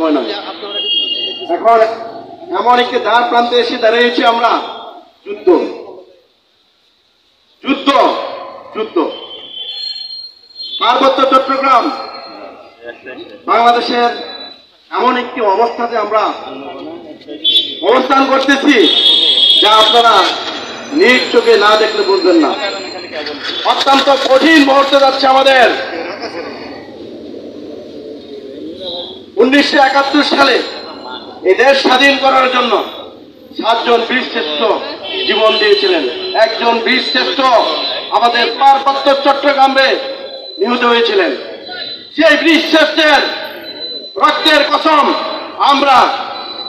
সময় নয়। এখন এমন একটি দ্বার প্রান্তে এসে দাঁড়িয়েছি আমরা। যুদ্ধ যুদ্ধ যুদ্ধ পার্বত্য চট্টগ্রাম বাংলাদেশের এমন একটি অবস্থাতে আমরা অবস্থান করতেছি যা আপনারা নিজ চোখে না দেখলে বুঝবেন না। অত্যন্ত কঠিন মুহূর্তে যাচ্ছে আমাদের। 1971 সালে এই দেশ স্বাধীন করার জন্য 7 জন বীরশ্রেষ্ঠ জীবন দিয়েছিলেন। একজন বীরশ্রেষ্ঠ আমাদের পার্বত্য চট্টগ্রামে নিহত হয়েছিলেন। সেই বীরশ্রেষ্ঠের রক্তের কসম আমরা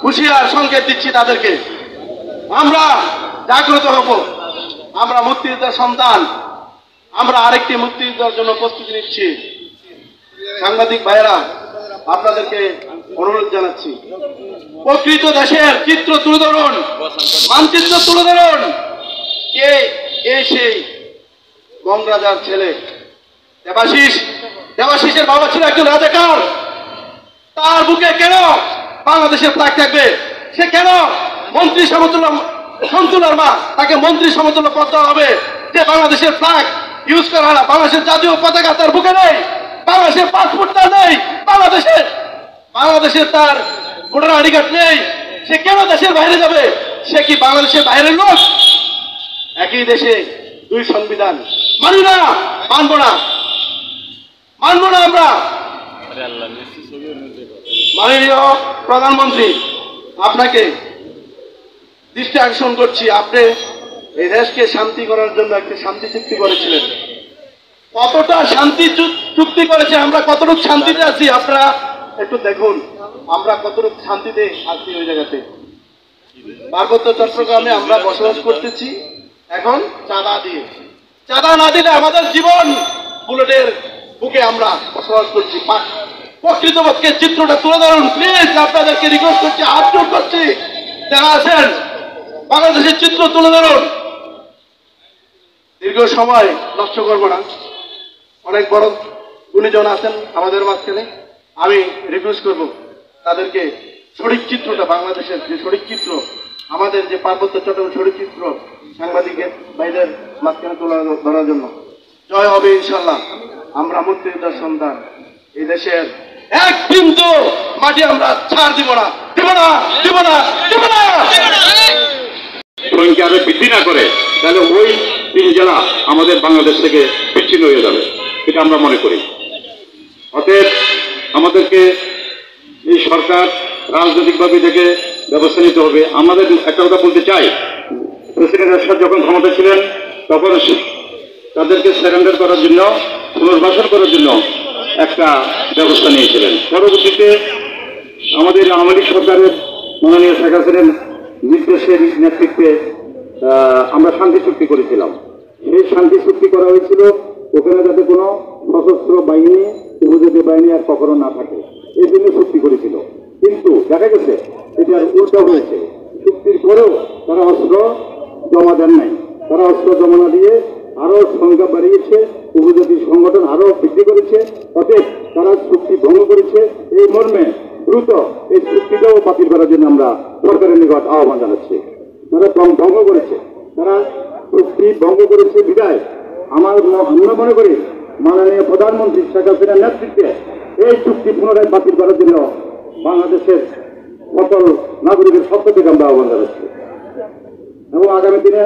হুঁশিয়ার সংকেত দিচ্ছি তাদেরকে। আমরা জাগ্রত হব। আমরা মুক্তিযুদ্ধের সন্তান। আমরা আরেকটি মুক্তিযুদ্ধের জন্য প্রস্তুতি নিচ্ছি। সাংবাদিক ভাইয়েরা, আপনাদেরকে অনুরোধ জানাচ্ছি, প্রকৃত দেশের চিত্র তুলে ধরুন, মানচিত্র তুলে ধরুন। কে সেই গঙ্গরাজার ছেলে দেবাশিসের বাবা ছিল একজন রাজাকার। তার বুকে কেন বাংলাদেশের ফ্ল্যাগ থাকবে? সে কেন মন্ত্রী সমতুল্লার মা, তাকে মন্ত্রী সমতুল্য পদ দেওয়া হবে? যে বাংলাদেশের ফ্ল্যাগ ইউজ করা হয়, বাংলাদেশের জাতীয় পতাকা তার বুকে নেই, বাংলাদেশের পাসপোর্ট তার নেই, বাংলাদেশের তার ভোটার আইডি কার্ড নেই, সে কেন দেশের বাইরে যাবে? সে কি বাংলাদেশের বাইরের লোক? একই দেশে 2 সংবিধান। মানি না, মানব না, মানব না আমরা। মাননীয় প্রধানমন্ত্রী, আপনাকে দৃষ্টি আকর্ষণ করছি। আপনি এই দেশকে শান্তি করার জন্য একটি শান্তি চুক্তি করেছিলেন। কতটা শান্তি চুক্তি করেছে, আমরা কতটুকু শান্তিতে আছি আপনারা একটু দেখুন। আমরা কতটুকু শান্তিতে আছি ওই জায়গাতে। পার্বত্য চট্টগ্রামে আমরা বসবাস করতেছি এখন চাঁদা দিয়ে। চাঁদা না দিলে আমাদের জীবন বুলেটের বুকে আমরা বসবাস করছি। প্রকৃতপক্ষে চিত্রটা তুলে ধরুন প্লিজ। আপনাদেরকে রিকোয়েস্ট করছি, হাত জোড় করছি, যারা আছেন বাংলাদেশের চিত্র তুলে ধরুন। দীর্ঘ সময় নষ্ট করব না, অনেক বড় গুণীজন আছেন আমাদের মাঝখানে। আমি রিকোয়েস্ট করব তাদেরকে সঠিক চিত্রটা, বাংলাদেশের যে সঠিক চিত্র, আমাদের যে পার্বত্য চট্টগ্রাম সঠিক চিত্র সাংবাদিকের বাইরের মাঝখানে তুলে ধরার জন্য। জয় হবে ইনশাল্লাহ। আমরা মুক্তিযোদ্ধার সন্তান। এই দেশের এক বিন্দু মাটি আমরা ছাড় দিব না, দিব না, দিব না, দিব না। সংখ্যা আরো বৃদ্ধি না করে তাহলে ওই 3 জেলা আমাদের বাংলাদেশ থেকে বিচ্ছিন্ন হয়ে যাবে, এটা আমরা মনে করি। অতএব আমাদেরকে এই সরকার রাজনৈতিকভাবে থেকে ব্যবস্থা নিতে হবে। আমাদের একটা কথা বলতে চাই, প্রেসিডেন্ট এরশাদ যখন ক্ষমতা ছিলেন তখন তাদেরকে সারেন্ডার করার জন্য, পুনর্বাসন করার জন্য একটা ব্যবস্থা নিয়েছিলেন। পরবর্তীতে আমাদের আওয়ামী লীগ সরকারের মাননীয় শেখ হাসিনার নির্দেশের নেতৃত্বে আমরা শান্তি চুক্তি করেছিলাম। সেই শান্তি চুক্তি করা হয়েছিল ওখানে যাতে কোনো সশস্ত্র বাহিনী, উপজাতি বাহিনী আর কখনো না থাকে, এই জন্য চুক্তি করেছিল। কিন্তু দেখা গেছে এটার উল্টো হয়েছে। চুক্তির পরেও তারা অস্ত্র জমা দেন নাই। তারা অস্ত্র জমা না দিয়ে আরো সংখ্যা বাড়িয়েছে, উপজাতি সংগঠন আরো বৃদ্ধি করেছে। অতএব তারা চুক্তি ভঙ্গ করেছে। এই মর্মে দ্রুত এই চুক্তিটাও বাতিল করার জন্য আমরা সরকারের নিকট আহ্বান জানাচ্ছি। তারা ভঙ্গ করেছে, তারা চুক্তি ভঙ্গ করেছে বিদায় আমরা মনে করি মাননীয় প্রধানমন্ত্রী শেখ হাসিনার নেতৃত্বে এই চুক্তি পুনরায় বাতিল করার জন্য বাংলাদেশের সকল নাগরিকের পক্ষ থেকে আমরা আহ্বান জানাচ্ছি। এবং আগামী দিনে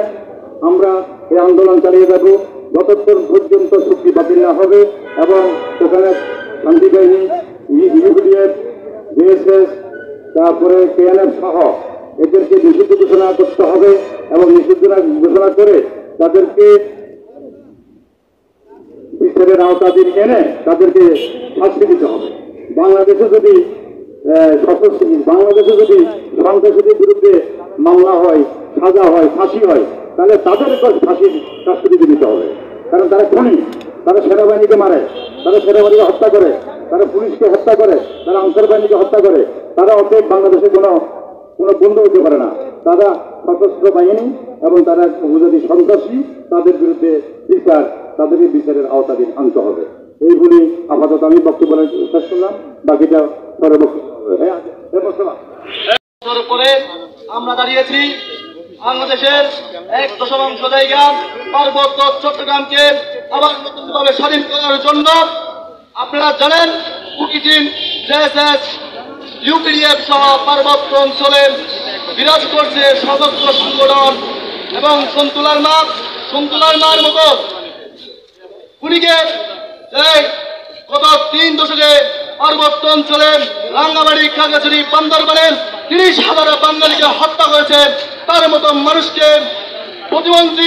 আমরা এই আন্দোলন চালিয়ে যাব যতক্ষণ পর্যন্ত চুক্তি বাতিল না হবে এবং ওখানে শান্তি বাহিনী, ইউপিডিএফ, বিএসএস, তারপরে কেএনএফ সহ এদেরকে নিষিদ্ধ ঘোষণা করতে হবে এবং নিষিদ্ধ ঘোষণা করে তাদেরকে বিচারের আওতাধীন এনে তাদেরকে শাস্তি দিতে হবে। বাংলাদেশে যদি সন্ত্রাসীদের বিরুদ্ধে মামলা হয়, সাজা হয়, ফাঁসি হয়, তাহলে তাদের ফাঁসির শাস্তি দিতে হবে। কারণ তারা খুনি, তারা সেনাবাহিনীকে মারে, তারা সেনাবাহিনীকে হত্যা করে, তারা পুলিশকে হত্যা করে, তারা আন্তর্বাহিনীকে হত্যা করে। তারা অতএব বাংলাদেশে কোনো বন্ধ হতে পারে না। তারা সশস্ত্র বাহিনী এবং তারা উপজাতি সন্ত্রাসী, তাদের বিরুদ্ধে তাদেরকে বিচারের আওতাধীন আনতে হবে। এই বলে আপাতত আমি বক্তব্য শেষ করলাম, বাকিটা পরে বক্তব্য হবে। উপরে আমরা দাঁড়িয়েছি বাংলাদেশের 1.1 জায়গা পার্বত্য চট্টগ্রামকে আবার নতুনভাবে স্বাধীন করার জন্য। আপনারা জানেন কুকিচিন, জেএসএস, ইউপিডিএফ সহ পার্বত্য অঞ্চলে বিরাজ করছে সশস্ত্র সংগঠন এবং সন্তুলার মার মতো খুনিকে গত 3 দশকে পার্বত্য অঞ্চলে রাঙ্গামাটি, খাগড়াছড়ি, বান্দরবানে 30,000 বাঙালিকে হত্যা করেছে। তার মতো মানুষকে প্রতিমন্ত্রী